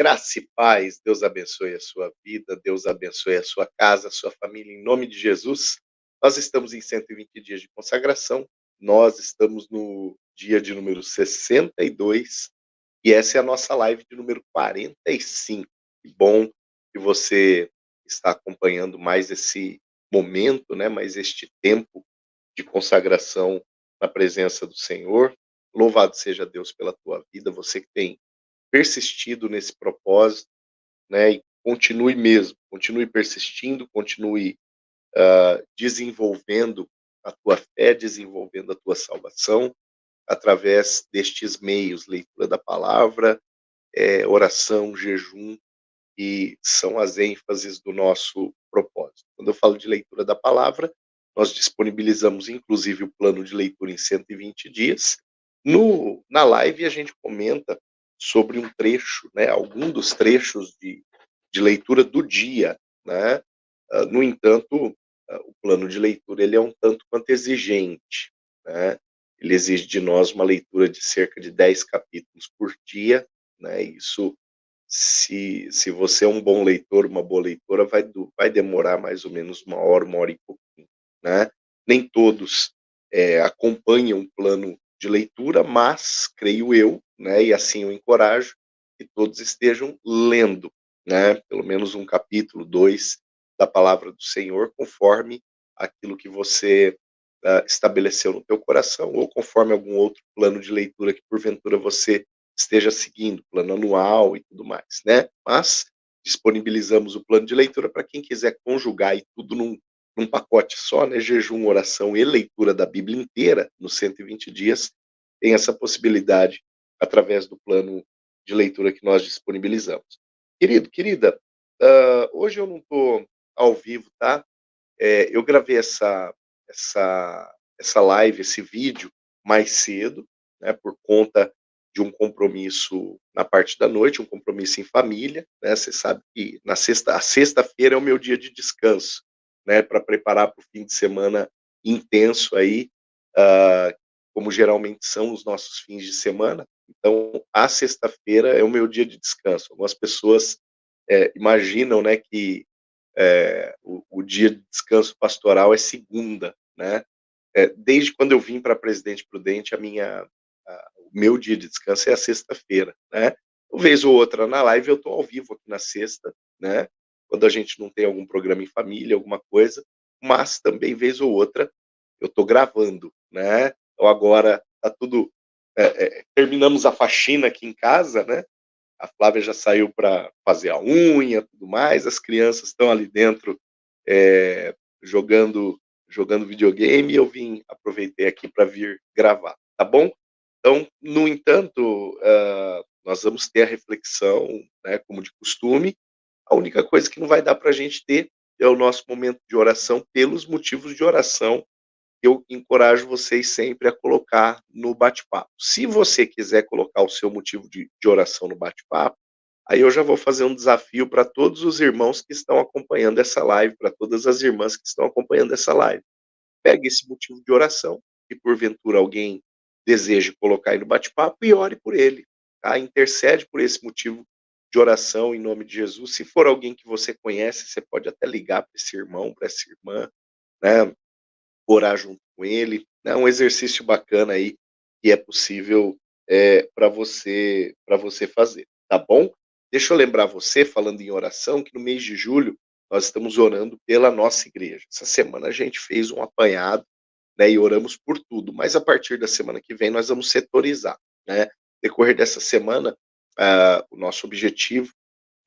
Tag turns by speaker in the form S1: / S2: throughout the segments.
S1: Graça e paz, Deus abençoe a sua vida, Deus abençoe a sua casa, a sua família, em nome de Jesus. Nós estamos em 120 dias de consagração, nós estamos no dia de número 62 e essa é a nossa live de número 45. Que bom que você está acompanhando mais esse momento, né, mais este tempo de consagração na presença do Senhor. Louvado seja Deus pela tua vida, você que tem persistido nesse propósito, né, e continue mesmo, continue persistindo, continue desenvolvendo a tua fé, desenvolvendo a tua salvação, através destes meios, leitura da palavra, oração, jejum, e são as ênfases do nosso propósito. Quando eu falo de leitura da palavra, nós disponibilizamos inclusive o plano de leitura em 120 dias. Na live a gente comenta sobre um trecho, né, algum dos trechos de leitura do dia, né? No entanto, o plano de leitura ele é um tanto quanto exigente, né? Ele exige de nós uma leitura de cerca de 10 capítulos por dia, né? Isso, se você é um bom leitor, uma boa leitora, vai demorar mais ou menos uma hora e pouquinho, né? Nem todos acompanham o plano de leitura, mas creio eu, né, e assim eu encorajo, que todos estejam lendo, né, pelo menos um capítulo, dois, da palavra do Senhor, conforme aquilo que você estabeleceu no teu coração, ou conforme algum outro plano de leitura que porventura você esteja seguindo, plano anual e tudo mais, né? Mas disponibilizamos o plano de leitura para quem quiser conjugar e tudo num pacote só, né? Jejum, oração e leitura da Bíblia inteira nos 120 dias, tem essa possibilidade através do plano de leitura que nós disponibilizamos. Querido, querida, hoje eu não estou ao vivo, tá? Eu gravei essa live, esse vídeo mais cedo, né, por conta de um compromisso na parte da noite, um compromisso em família, né? Você sabe que a sexta-feira é o meu dia de descanso, né, para preparar para o fim de semana intenso aí, ah, como geralmente são os nossos fins de semana. Então, a sexta-feira é o meu dia de descanso. Algumas pessoas imaginam, né, que o dia de descanso pastoral é segunda, né? Desde quando eu vim para Presidente Prudente, o meu dia de descanso é a sexta-feira, né? Uma vez ou outra na live eu estou ao vivo aqui na sexta, né? Quando a gente não tem algum programa em família, alguma coisa, mas também vez ou outra eu estou gravando, né? Então agora tá tudo, terminamos a faxina aqui em casa, né? A Flávia já saiu para fazer a unha, tudo mais, as crianças estão ali dentro, eh, jogando jogando videogame, e eu aproveitei aqui para vir gravar, tá bom? Então, no entanto, nós vamos ter a reflexão, né, como de costume. A única coisa que não vai dar para a gente ter é o nosso momento de oração, pelos motivos de oração eu encorajo vocês sempre a colocar no bate-papo. Se você quiser colocar o seu motivo de oração no bate-papo, aí eu já vou fazer um desafio para todos os irmãos que estão acompanhando essa live, para todas as irmãs que estão acompanhando essa live. Pegue esse motivo de oração, que porventura alguém deseje colocar aí no bate-papo, e ore por ele, tá? Intercede por esse motivo de oração em nome de Jesus. Se for alguém que você conhece, você pode até ligar para esse irmão, para essa irmã, né? Orar junto com ele, né, um exercício bacana aí que é possível, para você fazer, tá bom? Deixa eu lembrar você, falando em oração, que no mês de julho nós estamos orando pela nossa igreja. Essa semana a gente fez um apanhado, né, e oramos por tudo, mas a partir da semana que vem nós vamos setorizar, né? No decorrer dessa semana, o nosso objetivo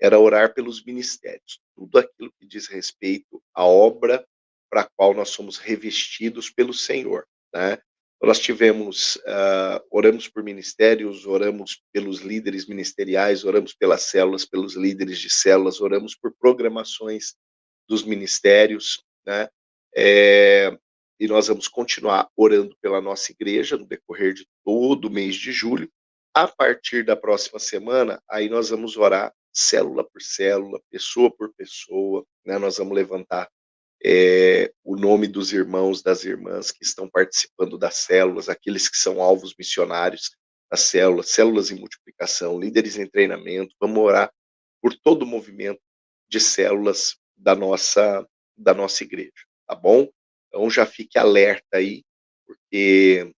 S1: era orar pelos ministérios, tudo aquilo que diz respeito à obra para a qual nós somos revestidos pelo Senhor, né. Então nós tivemos, oramos por ministérios, oramos pelos líderes ministeriais, oramos pelas células, pelos líderes de células, oramos por programações dos ministérios, né, e nós vamos continuar orando pela nossa igreja no decorrer de todo o mês de julho. A partir da próxima semana, aí nós vamos orar célula por célula, pessoa por pessoa, né, nós vamos levantar o nome dos irmãos, das irmãs que estão participando das células, aqueles que são alvos missionários das células, células em multiplicação, líderes em treinamento. Vamos orar por todo o movimento de células da nossa igreja, tá bom? Então já fique alerta aí, porque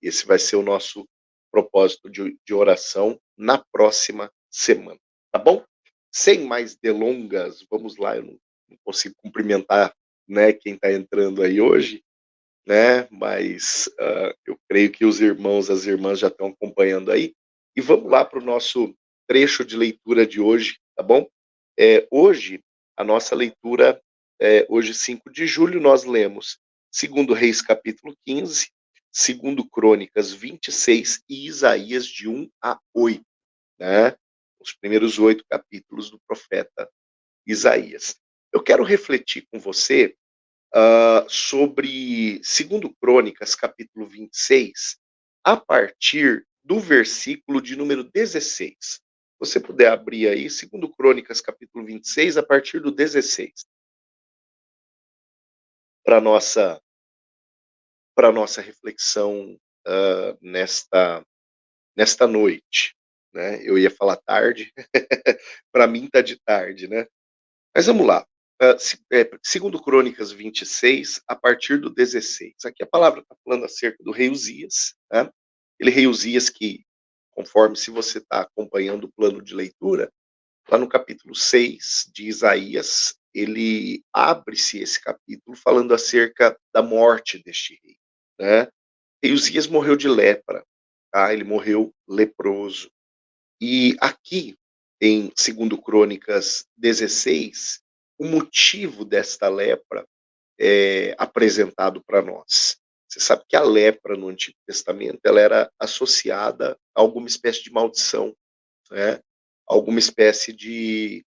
S1: esse vai ser o nosso propósito de oração na próxima semana, tá bom? Sem mais delongas, vamos lá, eu não consigo cumprimentar, né, quem está entrando aí hoje, né, mas eu creio que os irmãos, as irmãs já estão acompanhando aí. E vamos lá para o nosso trecho de leitura de hoje, tá bom? Hoje, a nossa leitura, hoje 5 de julho, nós lemos segundo Reis capítulo 15, segundo Crônicas 26 e Isaías de 1 a 8, né? Os primeiros 8 capítulos do profeta Isaías. Eu quero refletir com você sobre segundo Crônicas, capítulo 26, a partir do versículo de número 16. Se você puder abrir aí, segundo Crônicas, capítulo 26, a partir do 16, para nossa para nossa reflexão nesta noite, né? Eu ia falar tarde, para mim tá de tarde, né? Mas vamos lá. Segundo Crônicas 26, a partir do 16. Aqui a palavra está falando acerca do rei Uzias, né? Ele rei Uzias que, conforme se você está acompanhando o plano de leitura, lá no capítulo 6 de Isaías, ele abre-se esse capítulo falando acerca da morte deste rei, né? Rei Uzias morreu de lepra, tá? Ele morreu leproso. E aqui, em segundo Crônicas 16, o motivo desta lepra é apresentado para nós. Você sabe que a lepra no Antigo Testamento ela era associada a alguma espécie de maldição, né? Alguma espécie de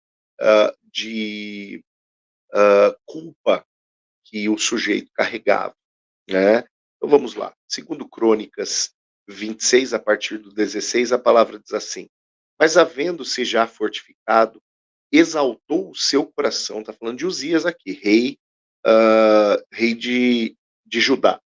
S1: culpa que o sujeito carregava, né? Então vamos lá. Segundo Crônicas 26, a partir do 16, a palavra diz assim: mas havendo-se já fortificado, exaltou o seu coração, está falando de Uzias aqui, rei de Judá.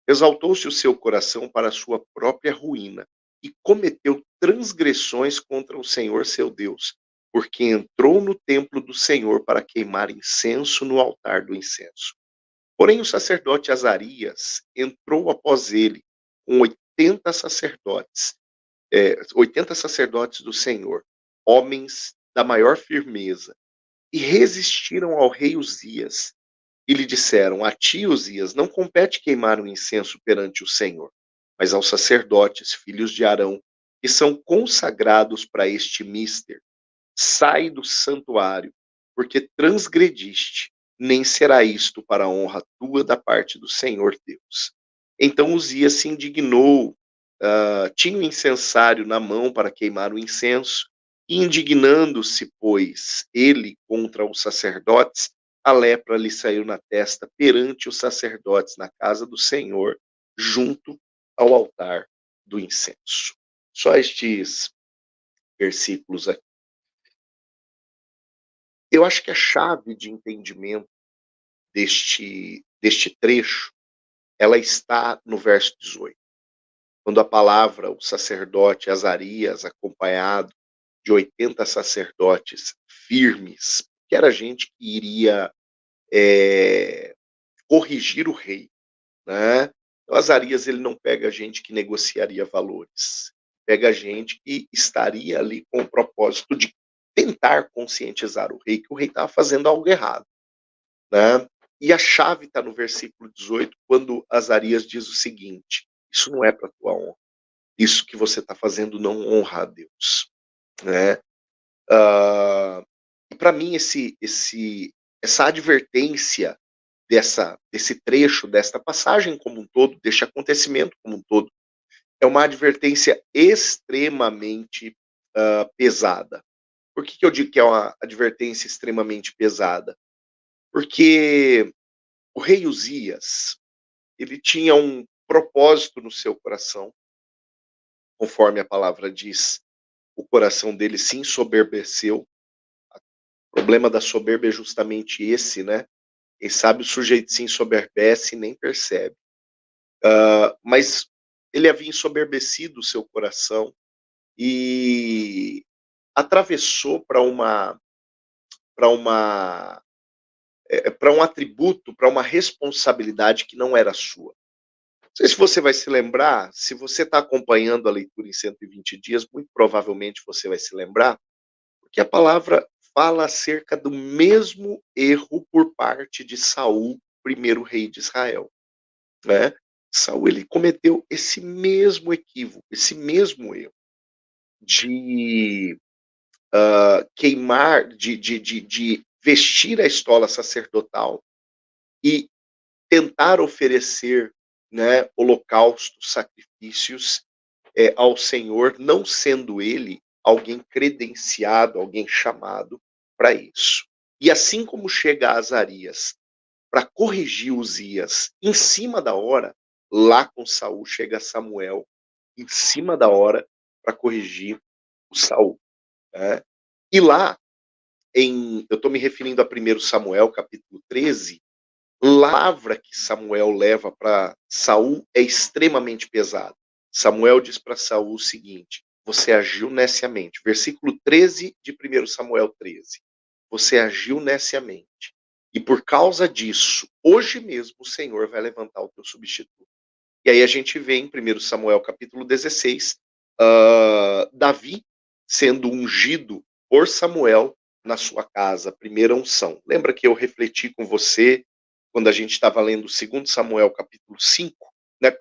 S1: Exaltou-se o seu coração para a sua própria ruína e cometeu transgressões contra o Senhor seu Deus, porque entrou no templo do Senhor para queimar incenso no altar do incenso. Porém, o sacerdote Azarias entrou após ele com 80 sacerdotes do Senhor, homens da maior firmeza, e resistiram ao rei Uzias, e lhe disseram: a ti, Uzias, não compete queimar um incenso perante o Senhor, mas aos sacerdotes, filhos de Arão, que são consagrados para este mister. Sai do santuário, porque transgrediste, nem será isto para a honra tua da parte do Senhor Deus. Então Uzias se indignou, tinha o incensário na mão para queimar o incenso, e indignando-se, pois, ele contra os sacerdotes, a lepra lhe saiu na testa perante os sacerdotes na casa do Senhor, junto ao altar do incenso. Só estes versículos aqui. Eu acho que a chave de entendimento deste trecho, ela está no verso 18, quando a palavra, o sacerdote Azarias, acompanhado de 80 sacerdotes firmes, que era gente que iria corrigir o rei, né? Então, Azarias ele não pega gente que negociaria valores, pega gente que estaria ali com o propósito de tentar conscientizar o rei que o rei estava fazendo algo errado, né? E a chave está no versículo 18, quando Azarias diz o seguinte: isso não é para tua honra, isso que você está fazendo não honra a Deus, né? E para mim essa advertência desse trecho, desta passagem como um todo, deste acontecimento como um todo, é uma advertência extremamente pesada. Por que eu digo que é uma advertência extremamente pesada? Porque o rei Uzias, ele tinha um propósito no seu coração, conforme a palavra diz, o coração dele se ensoberbeceu. O problema da soberba é justamente esse, né? Quem sabe o sujeito se ensoberbece e nem percebe. Mas ele havia ensoberbecido o seu coração e atravessou para uma para um atributo, para uma responsabilidade que não era sua. Não sei se você vai se lembrar, se você está acompanhando a leitura em 120 dias, muito provavelmente você vai se lembrar, porque a palavra fala acerca do mesmo erro por parte de Saul, primeiro rei de Israel, né. Saul, ele cometeu esse mesmo equívoco, esse mesmo erro de, queimar, de vestir a estola sacerdotal e tentar oferecer, né, holocaustos, sacrifícios, ao Senhor, não sendo ele alguém credenciado, alguém chamado para isso. E assim como chega Azarias para corrigir Uzias em cima da hora, lá com Saul chega Samuel em cima da hora para corrigir o Saul, né. E lá eu estou me referindo a 1 Samuel capítulo 13, palavra que Samuel leva para Saul é extremamente pesada. Samuel diz para Saul o seguinte: "Você agiu neciamente", versículo 13 de 1 Samuel 13. "Você agiu neciamente, e por causa disso, hoje mesmo o Senhor vai levantar o teu substituto". E aí a gente vê em 1 Samuel capítulo 16, Davi sendo ungido por Samuel na sua casa, primeira unção. Lembra que eu refleti com você quando a gente estava lendo 2 Samuel capítulo 5, né,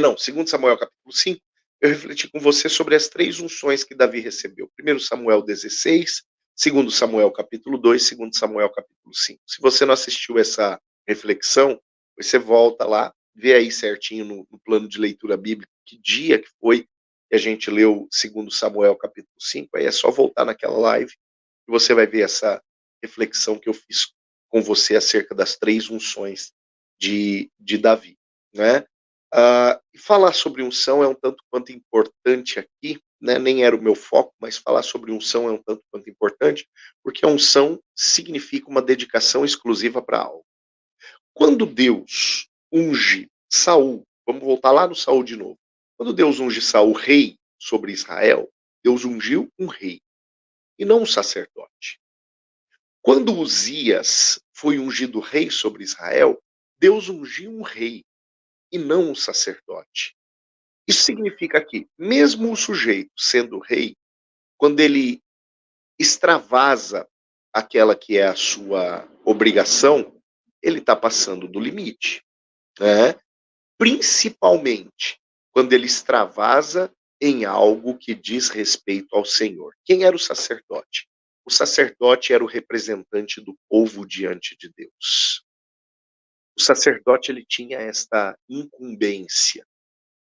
S1: não, 2 Samuel capítulo 5, eu refleti com você sobre as 3 unções que Davi recebeu. 1 Samuel 16, 2 Samuel capítulo 2, 2 Samuel capítulo 5. Se você não assistiu essa reflexão, você volta lá, vê aí certinho no plano de leitura bíblica que dia que foi que a gente leu 2 Samuel capítulo 5, aí é só voltar naquela live e você vai ver essa reflexão que eu fiz com você acerca das 3 unções de Davi, né. E falar sobre unção é um tanto quanto importante aqui, né, nem era o meu foco, mas falar sobre unção é um tanto quanto importante, porque a unção significa uma dedicação exclusiva para algo. Quando Deus unge Saul, vamos voltar lá no Saul de novo. Quando Deus unge Saul rei sobre Israel, Deus ungiu um rei e não um sacerdote. Quando Uzias foi ungido rei sobre Israel, Deus ungiu um rei e não um sacerdote. Isso significa que, mesmo o sujeito sendo rei, quando ele extravasa aquela que é a sua obrigação, ele está passando do limite, né? Principalmente quando ele extravasa em algo que diz respeito ao Senhor. Quem era o sacerdote? O sacerdote era o representante do povo diante de Deus. O sacerdote, ele tinha esta incumbência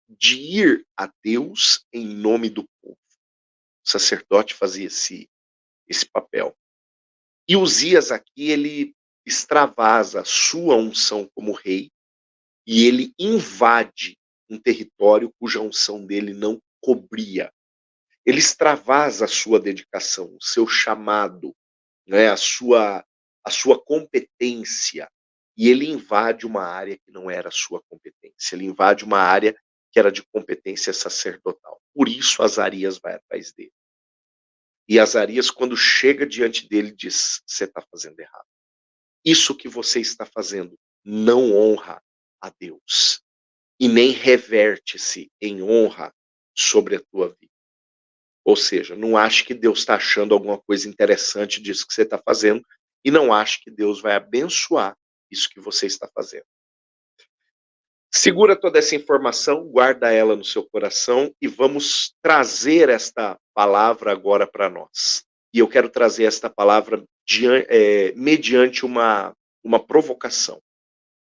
S1: de ir a Deus em nome do povo. O sacerdote fazia esse papel. E Uzias aqui, ele extravasa a sua unção como rei e ele invade um território cuja unção dele não cobria. Ele extravasa a sua dedicação, o seu chamado, né, a sua competência, e ele invade uma área que não era sua competência, ele invade uma área que era de competência sacerdotal. Por isso Azarias vai atrás dele. E Azarias, quando chega diante dele, diz: "Você está fazendo errado. Isso que você está fazendo não honra a Deus, e nem reverte-se em honra sobre a tua vida. Ou seja, não ache que Deus está achando alguma coisa interessante disso que você está fazendo, e não ache que Deus vai abençoar isso que você está fazendo. Segura toda essa informação, guarda ela no seu coração e vamos trazer esta palavra agora para nós. E eu quero trazer esta palavra mediante uma provocação.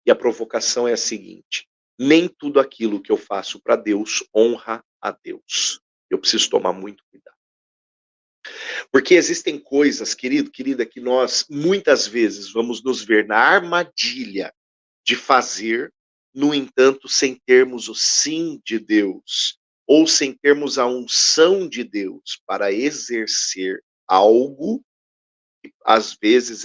S1: E a provocação é a seguinte: nem tudo aquilo que eu faço para Deus honra a Deus. Eu preciso tomar muito cuidado. Porque existem coisas, querido, querida, que nós muitas vezes vamos nos ver na armadilha de fazer, no entanto, sem termos o sim de Deus, ou sem termos a unção de Deus para exercer algo que às vezes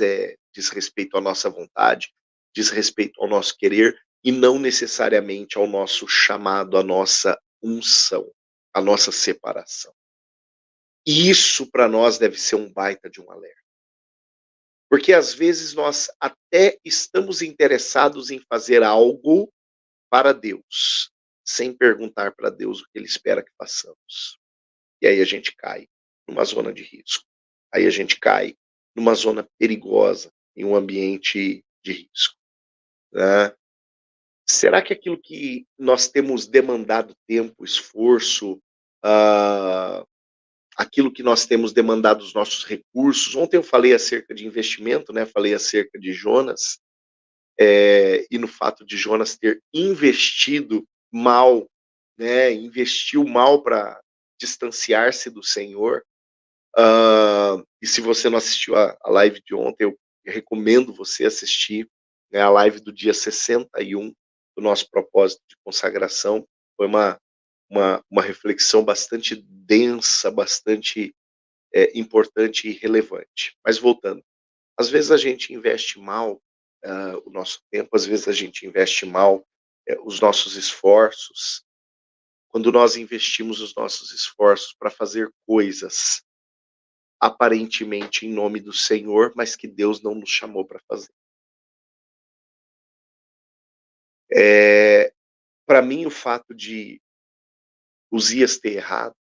S1: diz respeito à nossa vontade, diz respeito ao nosso querer e não necessariamente ao nosso chamado, à nossa unção, à nossa separação. E isso para nós deve ser um baita de um alerta. Porque às vezes nós até estamos interessados em fazer algo para Deus, sem perguntar para Deus o que Ele espera que façamos. E aí a gente cai numa zona de risco. Aí a gente cai numa zona perigosa, em um ambiente de risco, né. Será que aquilo que nós temos demandado tempo, esforço, ah, aquilo que nós temos demandado os nossos recursos, ontem eu falei acerca de investimento, né, falei acerca de Jonas, e no fato de Jonas ter investido mal, né, investiu mal para distanciar-se do Senhor. E se você não assistiu a live de ontem, eu recomendo você assistir, né, a live do dia 61 do nosso propósito de consagração. Foi uma reflexão bastante densa, bastante, importante e relevante. Mas voltando, às vezes a gente investe mal, o nosso tempo, às vezes a gente investe mal, os nossos esforços, quando nós investimos os nossos esforços para fazer coisas aparentemente em nome do Senhor, mas que Deus não nos chamou para fazer. Para mim, o fato de Uzias ter errado,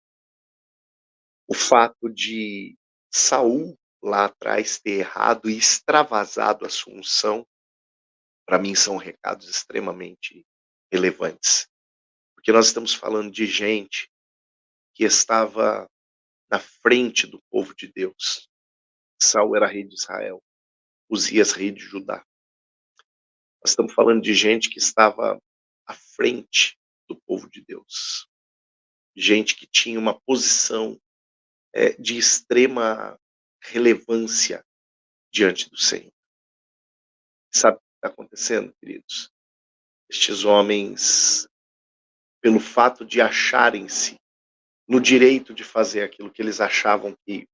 S1: o fato de Saul lá atrás ter errado e extravasado a sua unção, para mim são recados extremamente relevantes, porque nós estamos falando de gente que estava na frente do povo de Deus. Saul era rei de Israel, Uzias rei de Judá. Nós estamos falando de gente que estava à frente do povo de Deus, gente que tinha uma posição, de extrema relevância diante do Senhor. Sabe o que está acontecendo, queridos? Estes homens, pelo fato de acharem-se no direito de fazer aquilo que eles achavam que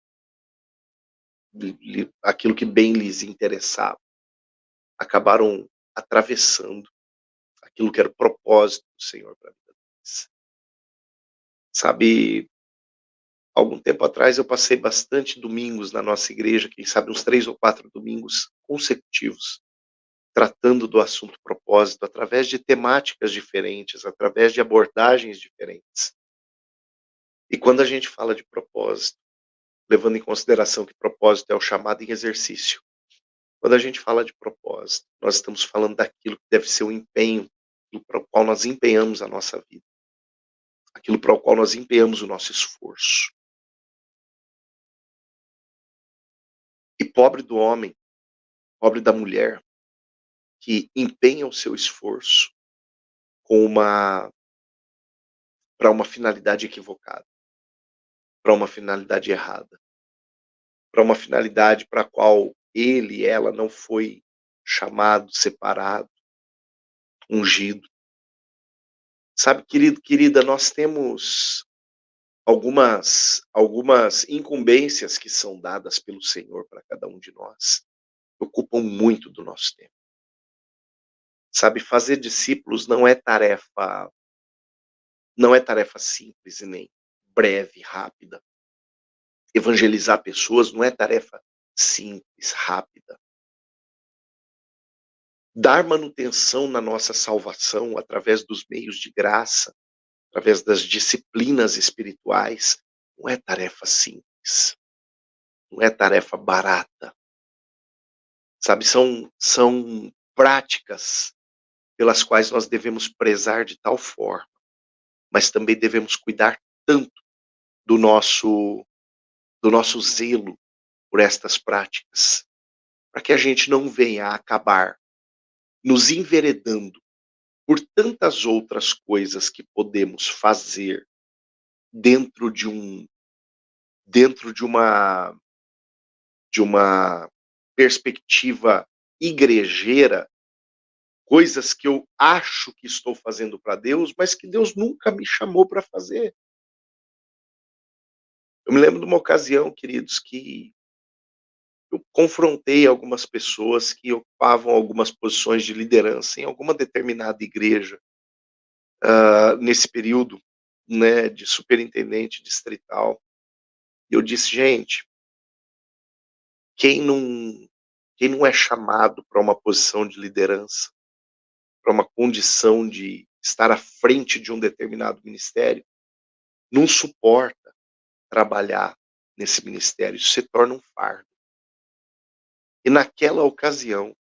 S1: aquilo que bem lhes interessava, acabaram atravessando aquilo que era o propósito do Senhor para a vida deles. Sabe, algum tempo atrás eu passei bastante domingos na nossa igreja, quem sabe uns 3 ou 4 domingos consecutivos, tratando do assunto propósito, através de temáticas diferentes, através de abordagens diferentes. E quando a gente fala de propósito, levando em consideração que propósito é o chamado em exercício, quando a gente fala de propósito, nós estamos falando daquilo que deve ser o empenho, para o qual nós empenhamos a nossa vida, aquilo para o qual nós empenhamos o nosso esforço. E pobre do homem, pobre da mulher, que empenha o seu esforço com uma para uma finalidade equivocada, para uma finalidade errada, para uma finalidade para a qual ele e ela não foi chamado, separado, ungido. Sabe, querido, querida, nós temos algumas incumbências que são dadas pelo Senhor para cada um de nós, ocupam muito do nosso tempo. Sabe, fazer discípulos não é tarefa simples e nem breve, rápida. Evangelizar pessoas não é tarefa simples, rápida. Dar manutenção na nossa salvação através dos meios de graça, através das disciplinas espirituais, não é tarefa simples, não é tarefa barata. Sabe, são práticas pelas quais nós devemos prezar de tal forma, mas também devemos cuidar tanto do nosso do nosso zelo por estas práticas, para que a gente não venha a acabar nos enveredando por tantas outras coisas que podemos fazer dentro de um dentro de uma perspectiva igrejeira, coisas que eu acho que estou fazendo para Deus, mas que Deus nunca me chamou para fazer. Eu me lembro de uma ocasião, queridos, que eu confrontei algumas pessoas que ocupavam algumas posições de liderança em alguma determinada igreja, nesse período, né, de superintendente distrital. E eu disse: "Gente, quem não quem não é chamado para uma posição de liderança, para uma condição de estar à frente de um determinado ministério, não suporta trabalhar nesse ministério, isso se torna um fardo". E naquela ocasião,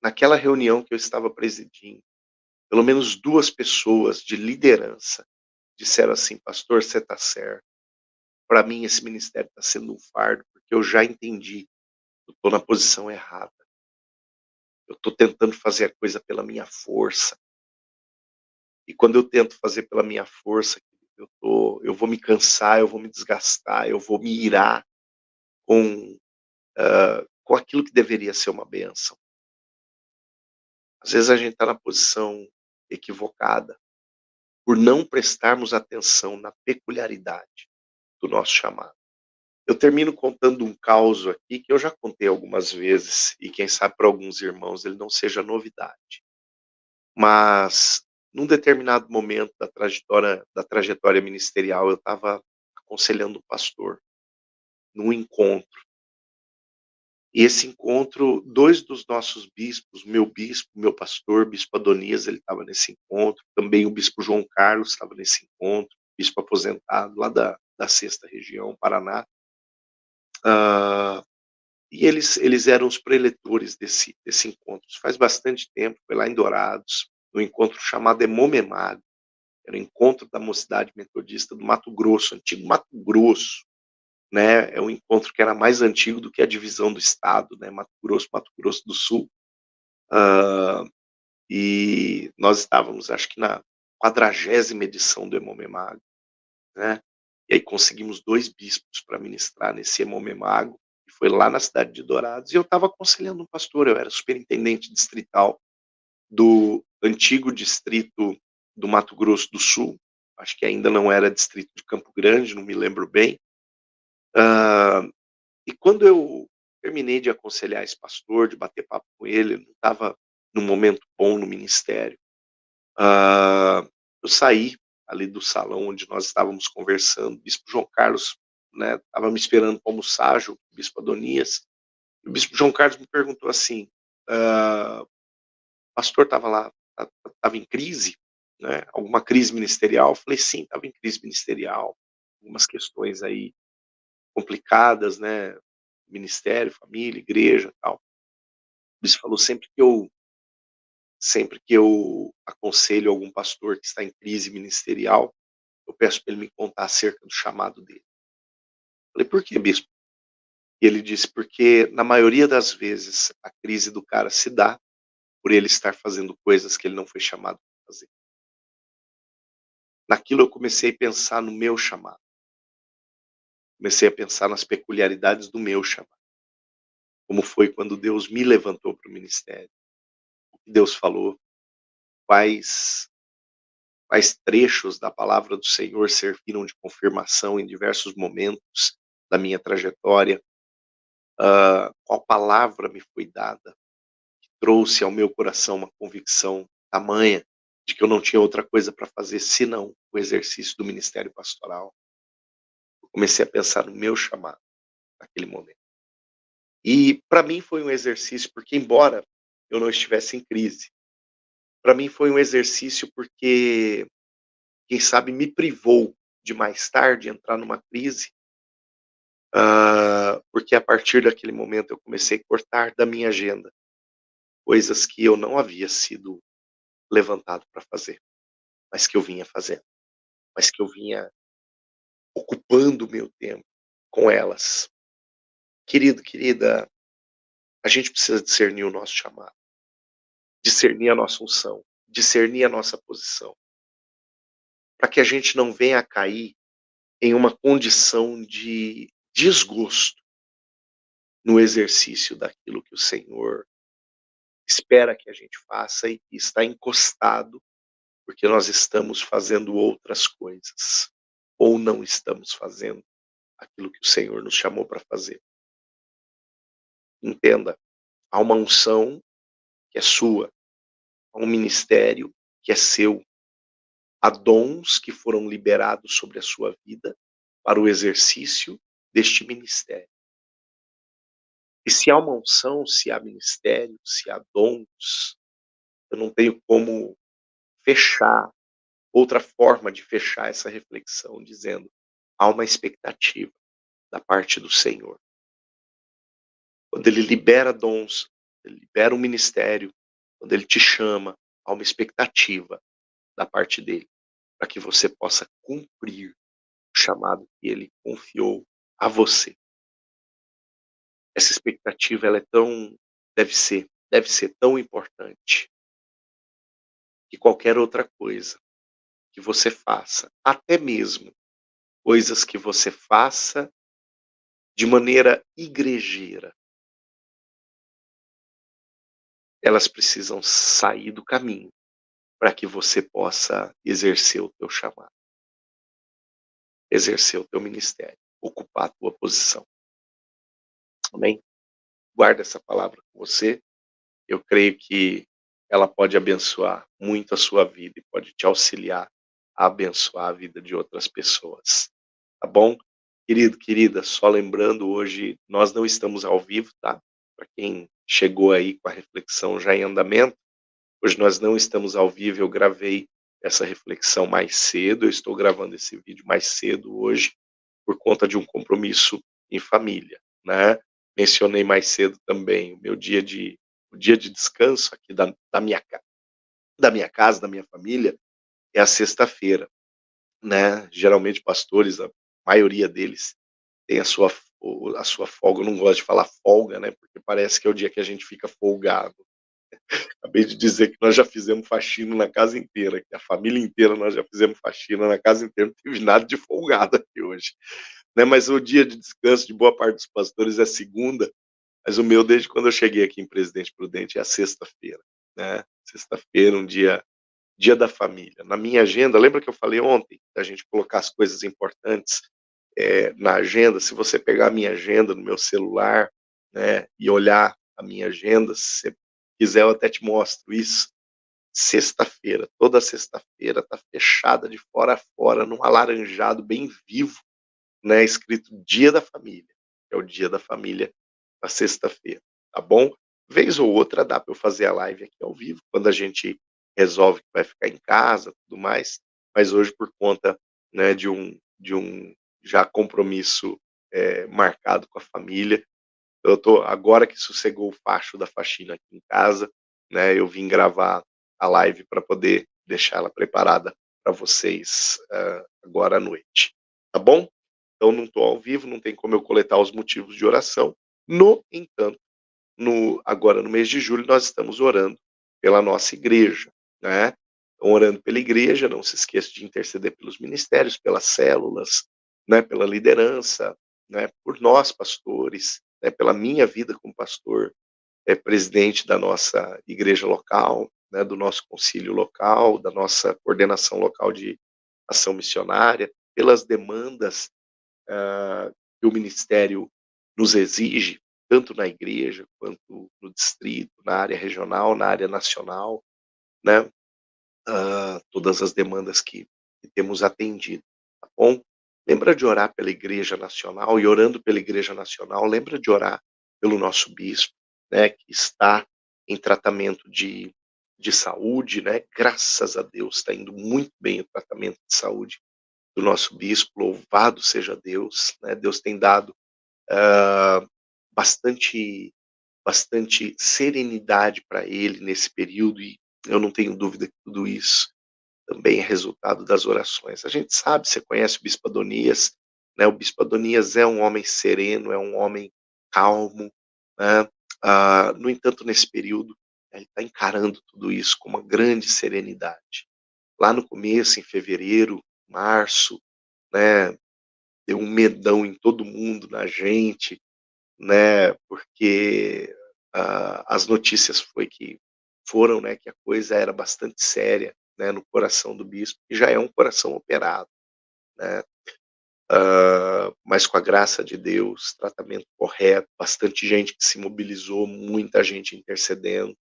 S1: naquela reunião que eu estava presidindo, pelo menos 2 pessoas de liderança disseram assim: "Pastor, você está certo. Para mim esse ministério está sendo um fardo, porque eu já entendi, eu estou na posição errada. Eu estou tentando fazer a coisa pela minha força, e quando eu tento fazer pela minha força, eu vou me cansar, eu vou me desgastar, eu vou me irar com, com aquilo que deveria ser uma bênção". Às vezes a gente está na posição equivocada, por não prestarmos atenção na peculiaridade do nosso chamado. Eu termino contando um caso aqui que eu já contei algumas vezes e quem sabe para alguns irmãos ele não seja novidade. Mas num determinado momento da trajetória ministerial, eu estava aconselhando um pastor num encontro. E esse encontro, 2 dos nossos bispos, meu pastor, bispo Adonias, ele estava nesse encontro, também o bispo João Carlos estava nesse encontro, bispo aposentado lá da 6ª região, Paraná. Hã, e eles eram os preletores desse encontro. Isso faz bastante tempo, foi lá em Dourados, no encontro chamado Emomemago, era o encontro da mocidade metodista do Mato Grosso, antigo Mato Grosso, né, é um encontro que era mais antigo do que a divisão do estado, né, Mato Grosso do Sul. Hã, e nós estávamos acho que na 40ª edição do Emomemago, né, e aí conseguimos 2 bispos para ministrar nesse Emomemago, que foi lá na cidade de Dourados, e eu estava aconselhando um pastor, eu era superintendente distrital do antigo distrito do Mato Grosso do Sul, acho que ainda não era distrito de Campo Grande, não me lembro bem. Hã, e quando eu terminei de aconselhar esse pastor, de bater papo com ele não estava num momento bom no ministério. Eu saí ali do salão onde nós estávamos conversando, o bispo João Carlos, né, estava me esperando para almoçar junto com o bispo Adonias, e o bispo João Carlos me perguntou assim, "O pastor estava lá, estava em crise, né, alguma crise ministerial?" Eu falei: "Sim, estava em crise ministerial, algumas questões aí complicadas, né, ministério, família, igreja, tal". O bispo falou: Sempre que eu aconselho algum pastor que está em crise ministerial, eu peço para ele me contar acerca do chamado dele". Falei: "Por quê, bispo?" E ele disse: "Porque na maioria das vezes a crise do cara se dá por ele estar fazendo coisas que ele não foi chamado para fazer". Naquilo eu comecei a pensar no meu chamado, comecei a pensar nas peculiaridades do meu chamado, como foi quando Deus me levantou para o ministério, o que Deus falou, quais quais trechos da palavra do Senhor serviram de confirmação em diversos momentos da minha trajetória, qual palavra me foi dada, que trouxe ao meu coração uma convicção tamanha de que eu não tinha outra coisa para fazer senão o exercício do ministério pastoral. Eu comecei a pensar no meu chamado naquele momento. E para mim foi um exercício, porque embora eu não estivesse em crise, para mim foi um exercício porque, quem sabe, me privou de mais tarde entrar numa crise. Porque a partir daquele momento eu comecei a cortar da minha agenda coisas que eu não havia sido levantado para fazer, mas que eu vinha fazendo, mas que eu vinha ocupando o meu tempo com elas. Querido, querida, a gente precisa discernir o nosso chamado, discernir a nossa unção, discernir a nossa posição, para que a gente não venha a cair em uma condição de desgosto no exercício daquilo que o Senhor espera que a gente faça e que está encostado, porque nós estamos fazendo outras coisas, ou não estamos fazendo aquilo que o Senhor nos chamou para fazer. Entenda, há uma unção que é sua, há um ministério que é seu, há dons que foram liberados sobre a sua vida para o exercício deste ministério. E se há uma unção, se há ministério, se há dons, eu não tenho como fechar, outra forma de fechar essa reflexão dizendo: há uma expectativa da parte do Senhor. Quando Ele libera dons, Ele libera um ministério, quando Ele te chama, há uma expectativa da parte dEle, para que você possa cumprir o chamado que Ele confiou a você. Essa expectativa ela é tão deve ser tão importante que qualquer outra coisa que você faça, até mesmo coisas que você faça de maneira igrejeira, elas precisam sair do caminho para que você possa exercer o teu chamado, exercer o teu ministério, ocupar a tua posição. Amém? Guarda essa palavra com você. Eu creio que ela pode abençoar muito a sua vida e pode te auxiliar a abençoar a vida de outras pessoas. Tá bom? Querido, querida, só lembrando, hoje nós não estamos ao vivo, tá? Para quem chegou aí com a reflexão já em andamento, hoje nós não estamos ao vivo, eu gravei essa reflexão mais cedo, eu estou gravando esse vídeo mais cedo hoje, por conta de um compromisso em família, né? Mencionei mais cedo também o dia de descanso aqui da minha casa, da minha família, é a sexta-feira, né? Geralmente pastores, a maioria deles tem a sua folga. Eu não gosto de falar folga, né, porque parece que é o dia que a gente fica folgado. Acabei de dizer que nós já fizemos faxina na casa inteira, que a família inteira nós já fizemos faxina na casa inteira, não teve nada de folgado aqui hoje, né, mas o dia de descanso de boa parte dos pastores é segunda, mas o meu desde quando eu cheguei aqui em Presidente Prudente é a sexta-feira, né. Sexta-feira, um dia da família. Na minha agenda, lembra que eu falei ontem, da gente colocar as coisas importantes, na agenda? Se você pegar a minha agenda no meu celular, né, e olhar a minha agenda, se você quiser eu até te mostro isso. Sexta-feira, toda sexta-feira tá fechada de fora a fora, num alaranjado bem vivo, né, escrito Dia da Família, é o dia da família, na sexta-feira, tá bom? Vez ou outra dá para eu fazer a live aqui ao vivo, quando a gente resolve que vai ficar em casa, tudo mais, mas hoje por conta, né, de um já compromisso, marcado com a família, eu tô agora que sossegou o facho da faxina aqui em casa, né, eu vim gravar a live para poder deixar ela preparada para vocês, agora à noite, tá bom? Então não estou ao vivo, não tem como eu coletar os motivos de oração. No entanto, agora no mês de julho nós estamos orando pela nossa igreja, né? Então, orando pela igreja, não se esqueça de interceder pelos ministérios, pelas células, né, pela liderança, né, por nós pastores, né, pela minha vida como pastor, presidente da nossa igreja local, né, do nosso concílio local, da nossa coordenação local de ação missionária, pelas demandas que o ministério nos exige, tanto na igreja quanto no distrito, na área regional, na área nacional, né, todas as demandas que temos atendido, tá bom? Lembra de orar pela igreja nacional, e orando pela igreja nacional, lembra de orar pelo nosso bispo, né, que está em tratamento de saúde, né, graças a Deus está indo muito bem o tratamento de saúde do nosso bispo, louvado seja Deus, né, Deus tem dado hã, bastante bastante serenidade para ele nesse período, e eu não tenho dúvida que tudo isso também é resultado das orações. A gente sabe, você conhece o bispo Adonias, né, o bispo Adonias é um homem sereno, é um homem calmo, né, no entanto, nesse período, ele está encarando tudo isso com uma grande serenidade. Lá no começo, em fevereiro, março, né, deu um medão em todo mundo, na gente, né, porque, as notícias foram, né, que a coisa era bastante séria, né, no coração do bispo, que já é um coração operado, né, mas com a graça de Deus, tratamento correto, bastante gente que se mobilizou, muita gente intercedendo,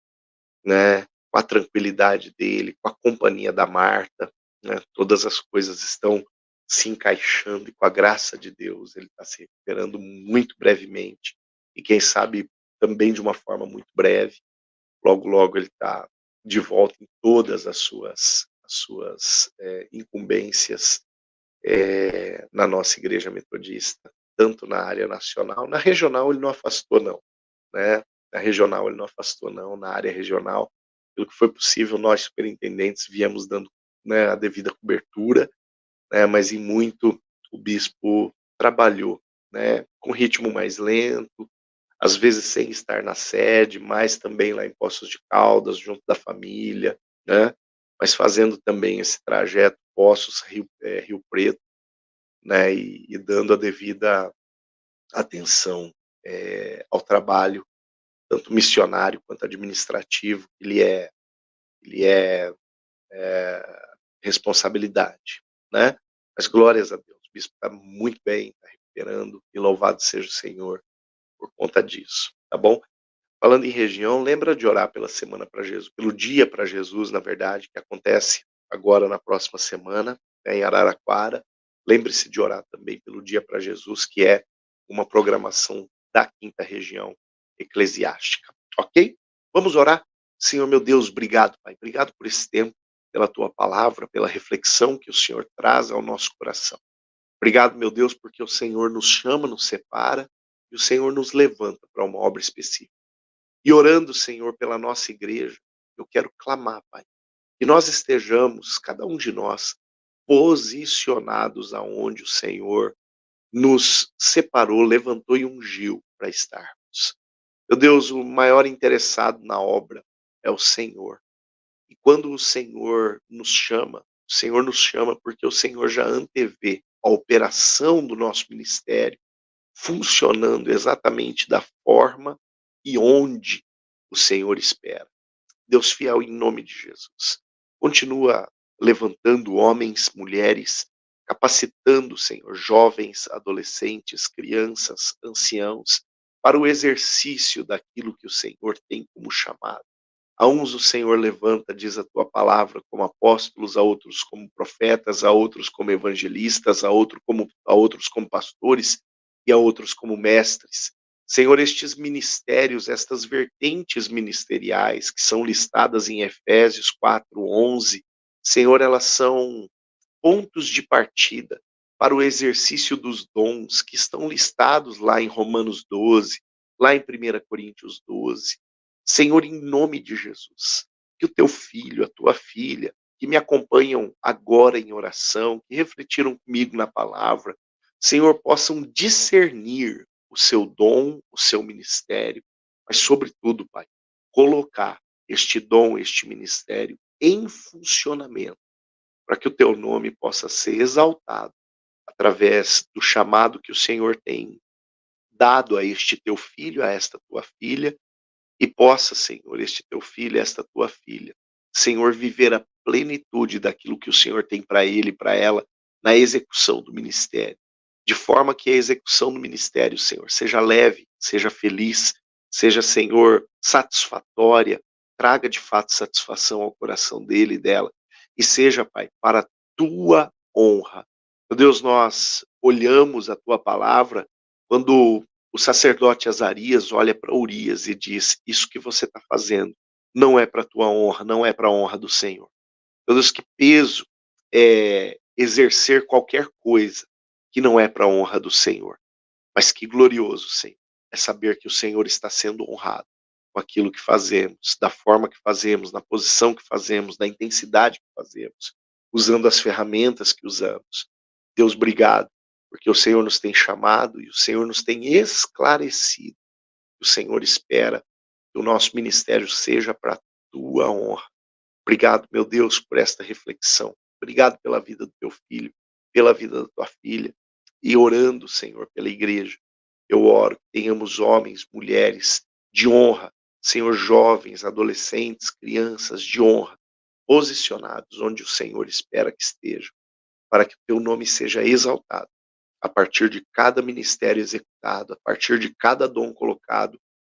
S1: né, com a tranquilidade dele, com a companhia da Marta, né, todas as coisas estão se encaixando e com a graça de Deus ele está se recuperando muito brevemente e quem sabe também de uma forma muito breve. Logo, logo ele está de volta em todas as suas incumbências na nossa igreja metodista, tanto na área nacional, na regional ele não afastou não, né, na regional ele não afastou não, na área regional, pelo que foi possível nós superintendentes viemos dando, né, a devida cobertura, né, mas em muito o bispo trabalhou, né, com ritmo mais lento, às vezes sem estar na sede, mas também lá em Poços de Caldas, junto da família, né, mas fazendo também esse trajeto Poços, Rio Preto, né, e dando a devida atenção, ao trabalho, tanto missionário quanto administrativo, ele é responsabilidade, né. Mas glórias a Deus, o bispo está muito bem, está recuperando, e louvado seja o Senhor por conta disso, tá bom? Falando em região, lembra de orar pela semana para Jesus, pelo dia para Jesus, na verdade, que acontece agora na próxima semana, né, em Araraquara. Lembre-se de orar também pelo dia para Jesus, que é uma programação da quinta região eclesiástica, ok? Vamos orar? Senhor meu Deus, obrigado, Pai. Obrigado por esse tempo, pela tua palavra, pela reflexão que o Senhor traz ao nosso coração. Obrigado, meu Deus, porque o Senhor nos chama, nos separa e o Senhor nos levanta para uma obra específica. E orando, Senhor, pela nossa igreja, eu quero clamar, Pai, que nós estejamos, cada um de nós, posicionados aonde o Senhor nos separou, levantou e ungiu para estarmos. Meu Deus, o maior interessado na obra é o Senhor. E quando o Senhor nos chama porque o Senhor já antevê a operação do nosso ministério funcionando exatamente da forma e onde o Senhor espera. Deus fiel, em nome de Jesus, continua levantando homens, mulheres, capacitando, Senhor, jovens, adolescentes, crianças, anciãos, para o exercício daquilo que o Senhor tem como chamado. A uns o Senhor levanta, diz a tua palavra, como apóstolos, a outros como profetas, a outros como evangelistas, a outros como pastores e a outros como mestres. Senhor, estes ministérios, estas vertentes ministeriais que são listadas em Efésios 4:11, Senhor, elas são pontos de partida para o exercício dos dons que estão listados lá em Romanos 12, lá em 1 Coríntios 12. Senhor, em nome de Jesus, que o teu filho, a tua filha, que me acompanham agora em oração, que refletiram comigo na palavra, Senhor, possam discernir o seu dom, o seu ministério, mas sobretudo, Pai, colocar este dom, este ministério em funcionamento para que o teu nome possa ser exaltado através do chamado que o Senhor tem dado a este teu filho, a esta tua filha, e possa, Senhor, este teu filho, esta tua filha, Senhor, viver a plenitude daquilo que o Senhor tem para ele e para ela na execução do ministério. De forma que a execução do ministério, Senhor, seja leve, seja feliz, seja, Senhor, satisfatória, traga de fato satisfação ao coração dele e dela, e seja, Pai, para a tua honra. Meu Deus, nós olhamos a tua palavra quando o sacerdote Azarias olha para Urias e diz: isso que você está fazendo não é para a tua honra, não é para a honra do Senhor. Meu Deus, que peso é exercer qualquer coisa que não é para a honra do Senhor. Mas que glorioso, Senhor, é saber que o Senhor está sendo honrado com aquilo que fazemos, da forma que fazemos, na posição que fazemos, na intensidade que fazemos, usando as ferramentas que usamos. Deus, obrigado, porque o Senhor nos tem chamado e o Senhor nos tem esclarecido. O Senhor espera que o nosso ministério seja para a tua honra. Obrigado, meu Deus, por esta reflexão. Obrigado pela vida do teu filho, pela vida da tua filha. E orando, Senhor, pela igreja, eu oro que tenhamos homens, mulheres de honra, Senhor, jovens, adolescentes, crianças de honra, posicionados onde o Senhor espera que estejam, para que o teu nome seja exaltado a partir de cada ministério executado, a partir de cada dom colocado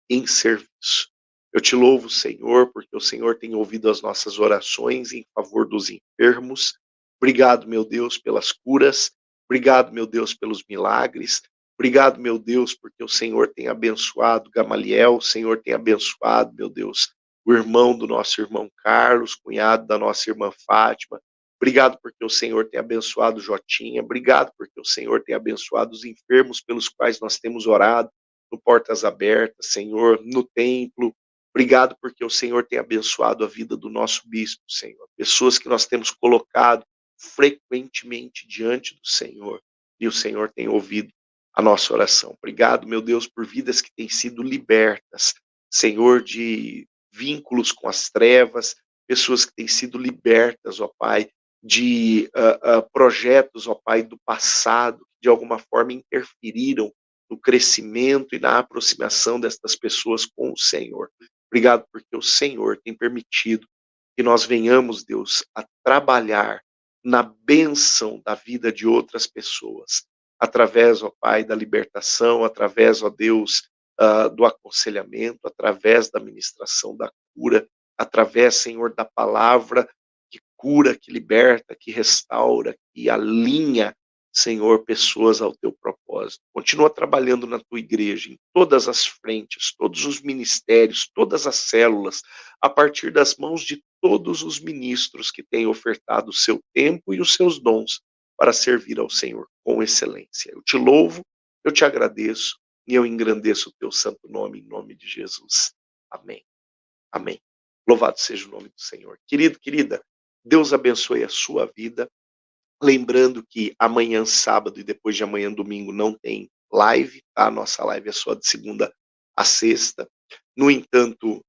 S1: em serviço. Eu te louvo, Senhor, porque o Senhor tem ouvido as nossas orações em favor dos enfermos. Obrigado, meu Deus, pelas curas. Obrigado, meu Deus, pelos milagres. Obrigado, meu Deus, porque o Senhor tem abençoado Gamaliel, o Senhor tem abençoado, meu Deus, o irmão do nosso irmão Carlos, cunhado da nossa irmã Fátima. Obrigado porque o Senhor tem abençoado Jotinha. Obrigado porque o Senhor tem abençoado os enfermos pelos quais nós temos orado no Portas Abertas, Senhor, no templo. Obrigado porque o Senhor tem abençoado a vida do nosso bispo, Senhor. Pessoas que nós temos colocado frequentemente diante do Senhor e o Senhor tem ouvido a nossa oração. Obrigado, meu Deus, por vidas que têm sido libertas, Senhor, de vínculos com as trevas, pessoas que têm sido libertas, ó Pai, de projetos, ó Pai, do passado, que de alguma forma interferiram no crescimento e na aproximação destas pessoas com o Senhor. Obrigado porque o Senhor tem permitido que nós venhamos, Deus, a trabalhar na bênção da vida de outras pessoas, através, ó Pai, da libertação, através, ó Deus, do aconselhamento, através da ministração da cura, através, Senhor, da palavra que cura, que liberta, que restaura, que alinha, Senhor, pessoas ao teu propósito. Continua trabalhando na tua igreja, em todas as frentes, todos os ministérios, todas as células, a partir das mãos de todos os ministros que têm ofertado o seu tempo e os seus dons para servir ao Senhor com excelência. Eu te louvo, eu te agradeço e eu engrandeço o teu santo nome, em nome de Jesus. Amém. Amém. Louvado seja o nome do Senhor. Querido, querida, Deus abençoe a sua vida. Lembrando que amanhã, sábado, e depois de amanhã, domingo, não tem live, tá? A nossa live é só de segunda a sexta. No entanto,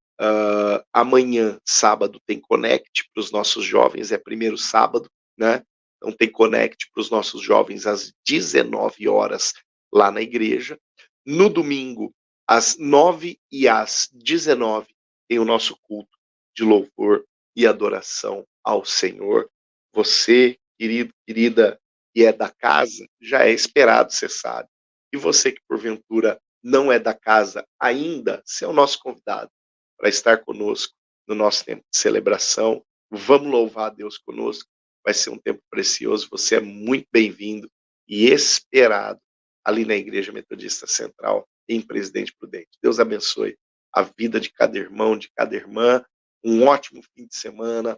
S1: amanhã, sábado, tem Connect para os nossos jovens, é primeiro sábado, né? Então tem Connect para os nossos jovens às 19 horas lá na igreja. No domingo, às 9 e às 19, tem o nosso culto de louvor e adoração ao Senhor. Você, querido, querida, que é da casa, já é esperado, você sabe. E você que porventura não é da casa ainda, você é o nosso convidado para estar conosco no nosso tempo de celebração. Vamos louvar a Deus conosco. Vai ser um tempo precioso. Você é muito bem-vindo e esperado ali na Igreja Metodista Central, em Presidente Prudente. Deus abençoe a vida de cada irmão, de cada irmã. Um ótimo fim de semana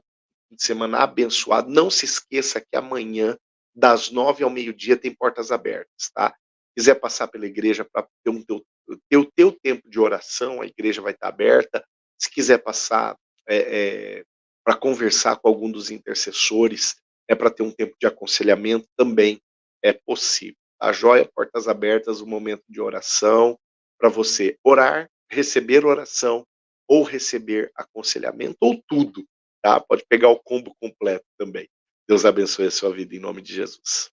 S1: abençoado. Não se esqueça que amanhã, das 9 ao meio-dia, tem portas abertas, tá? Se quiser passar pela igreja para ter o teu tempo de oração, a igreja vai estar aberta. Se quiser passar para conversar com algum dos intercessores, para ter um tempo de aconselhamento, também é possível. A joia, portas abertas, um momento de oração, para você orar, receber oração, ou receber aconselhamento, ou tudo. Tá? Pode pegar o combo completo também. Deus abençoe a sua vida em nome de Jesus.